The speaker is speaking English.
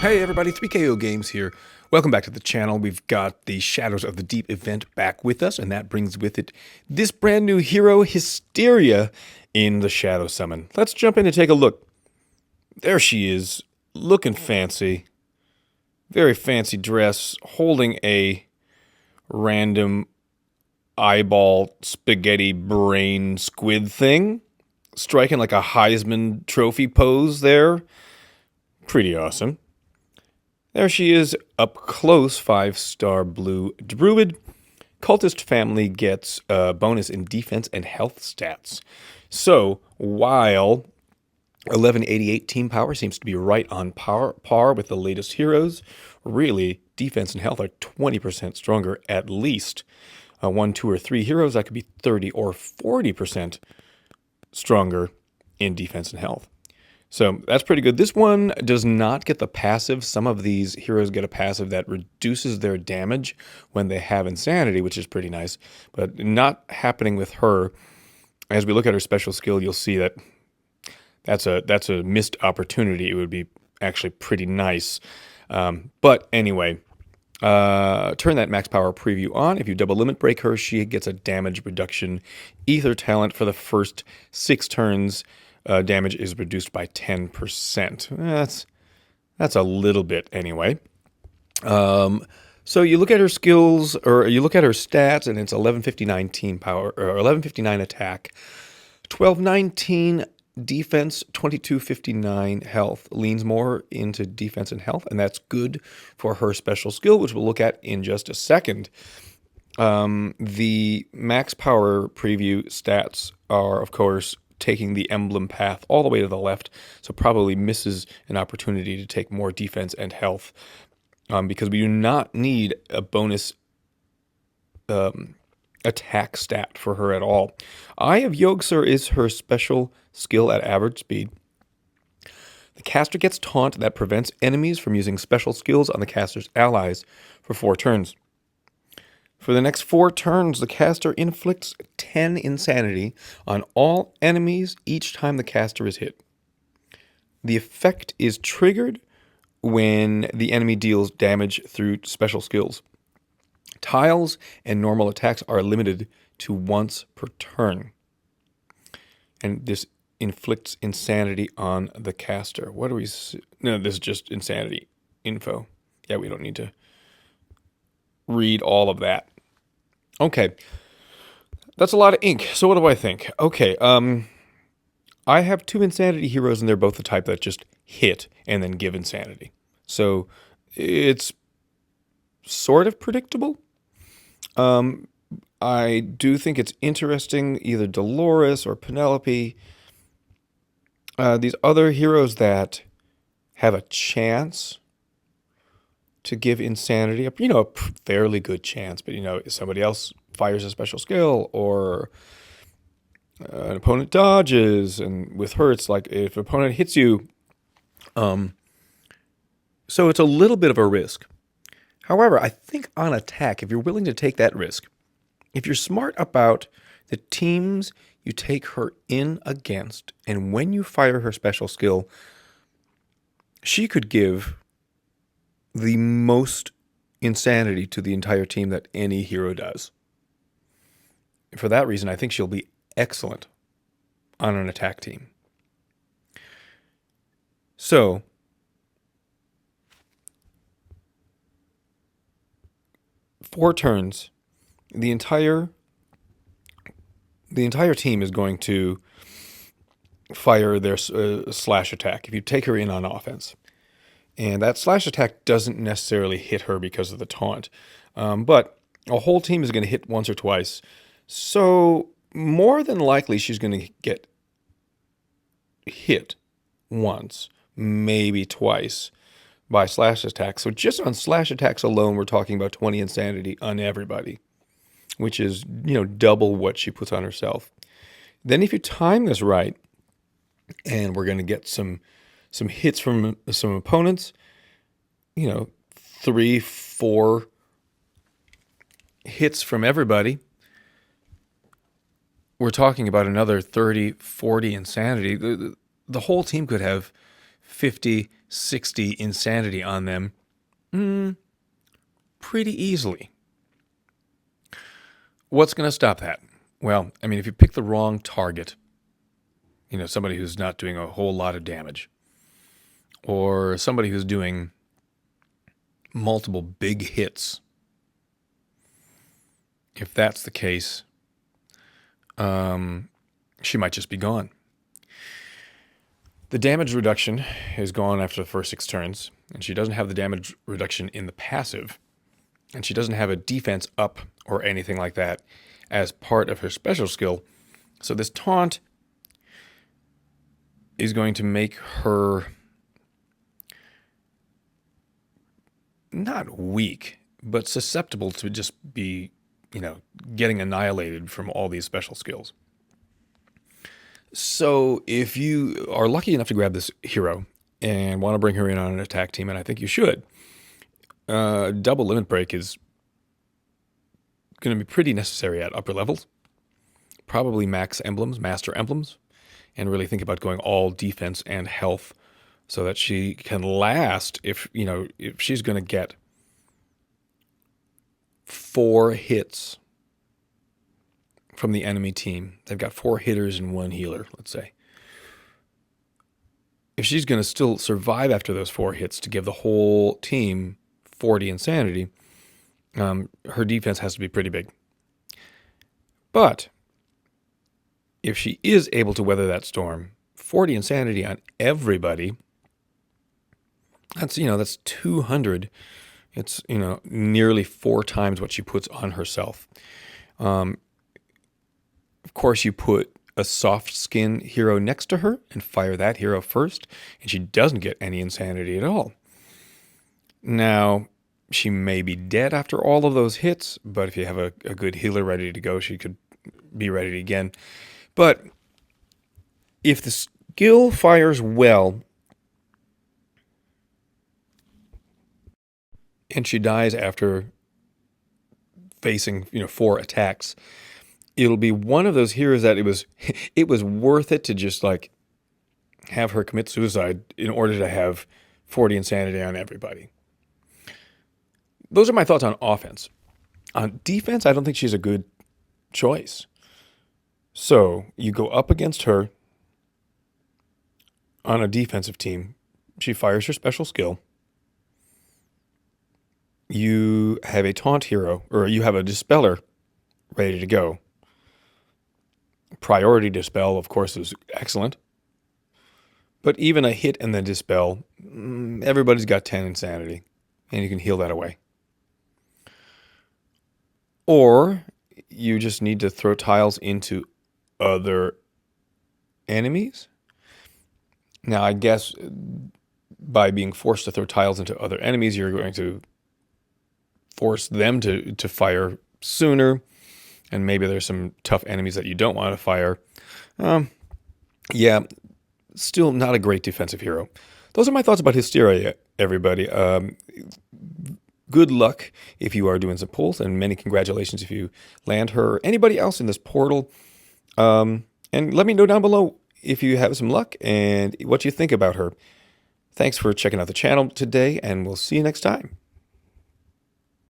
Hey everybody, 3KO Games here. Welcome back to the channel. We've got the Shadows of the Deep event back with us, and that brings with it this brand new hero, Hysteria, in the Shadow Summon. Let's jump in and take a look. There she is, looking fancy. Very fancy dress, holding a random eyeball spaghetti brain squid thing. Striking like a Heisman Trophy pose there. Pretty awesome. There she is, up close, 5-star blue druid. Cultist family gets a bonus in defense and health stats. So, while 1188 team power seems to be right on par with the latest heroes, really, defense and health are 20% stronger at least. 1, 2, or 3 heroes, that could be 30 or 40% stronger in defense and health. So that's pretty good. This one does not get the passive. Some of these heroes get a passive that reduces their damage when they have insanity, which is pretty nice, but not happening with her. As we look at her special skill, you'll see that that's a missed opportunity. It would be actually pretty nice. But anyway, turn that max power preview on. If you double limit break her, she gets a damage reduction ether talent for the first 6 turns. Damage is reduced by 10%. That's a little bit anyway. So you look at her skills, or you look at her stats, and it's 1159 team power, or 1159 attack, 1219 defense, 2259 health. Leans more into defense and health, and that's good for her special skill, which we'll look at in just a second. The max power preview stats are, of course, taking the emblem path all the way to the left, so probably misses an opportunity to take more defense and health, because we do not need a bonus attack stat for her at all. Eye of Yogg-Sir is her special skill at average speed. The caster gets taunt that prevents enemies from using special skills on the caster's allies for 4 turns. For the next 4 turns, the caster inflicts 10 insanity on all enemies each time the caster is hit. The effect is triggered when the enemy deals damage through special skills. Tiles and normal attacks are limited to once per turn. And this inflicts insanity on the caster. What do we... No, this is just insanity info. Yeah, we don't need to read all of that. Okay, that's a lot of ink. So what do I think? Okay, I have 2 insanity heroes, and they're both the type that just hit and then give insanity. So it's sort of predictable. I do think it's interesting, either Dolores or Penelope. These other heroes that have a chance to give insanity, a fairly good chance, but if somebody else fires a special skill, or an opponent dodges, and with her it's like if an opponent hits you, so it's a little bit of a risk. However, I think on attack, if you're willing to take that risk, if you're smart about the teams you take her in against, and when you fire her special skill, she could give the most insanity to the entire team that any hero does. For that reason, I think she'll be excellent on an attack team. So, four turns, the entire team is going to fire their slash attack if you take her in on offense. And that slash attack doesn't necessarily hit her because of the taunt. But a whole team is going to hit once or twice. So more than likely she's going to get hit once, maybe twice by slash attacks. So just on slash attacks alone, we're talking about 20 insanity on everybody, which is, double what she puts on herself. Then if you time this right, and we're going to get some hits from some opponents, 3, 4 hits from everybody, we're talking about another 30, 40 insanity. The whole team could have 50, 60 insanity on them pretty easily. What's going to stop that? Well, I mean, if you pick the wrong target, somebody who's not doing a whole lot of damage, or somebody who's doing multiple big hits, if that's the case, she might just be gone. The damage reduction is gone after the first 6 turns, and she doesn't have the damage reduction in the passive, and she doesn't have a defense up or anything like that as part of her special skill. So this taunt is going to make her not weak, but susceptible to just be, getting annihilated from all these special skills. So if you are lucky enough to grab this hero and want to bring her in on an attack team, and I think you should, double limit break is going to be pretty necessary at upper levels. Probably max emblems, master emblems, and really think about going all defense and health so that she can last if she's going to get 4 hits from the enemy team. They've got 4 hitters and 1 healer, let's say. If she's going to still survive after those 4 hits to give the whole team 40 insanity, her defense has to be pretty big. But if she is able to weather that storm, 40 insanity on everybody, that's 200. It's, nearly 4 times what she puts on herself. Of course, you put a soft skin hero next to her and fire that hero first, and she doesn't get any insanity at all. Now, she may be dead after all of those hits, but if you have a good healer ready to go, she could be ready again. But if the skill fires well and she dies after facing 4 attacks, it'll be one of those heroes that it was worth it to just have her commit suicide in order to have 40 insanity on everybody. Those are my thoughts on offense. On defense, I don't think she's a good choice. So you go up against her on a defensive team. She fires her special skill. You have a taunt hero, or you have a dispeller ready to go. Priority dispel, of course, is excellent. But even a hit and then dispel, everybody's got 10 insanity, and you can heal that away. Or you just need to throw tiles into other enemies. Now, I guess by being forced to throw tiles into other enemies, you're going to force them to fire sooner. And maybe there's some tough enemies that you don't want to fire. Yeah, still not a great defensive hero. Those are my thoughts about Hysteria, everybody. Good luck if you are doing some pulls, and many congratulations if you land her or anybody else in this portal. And let me know down below if you have some luck and what you think about her. Thanks for checking out the channel today, and we'll see you next time.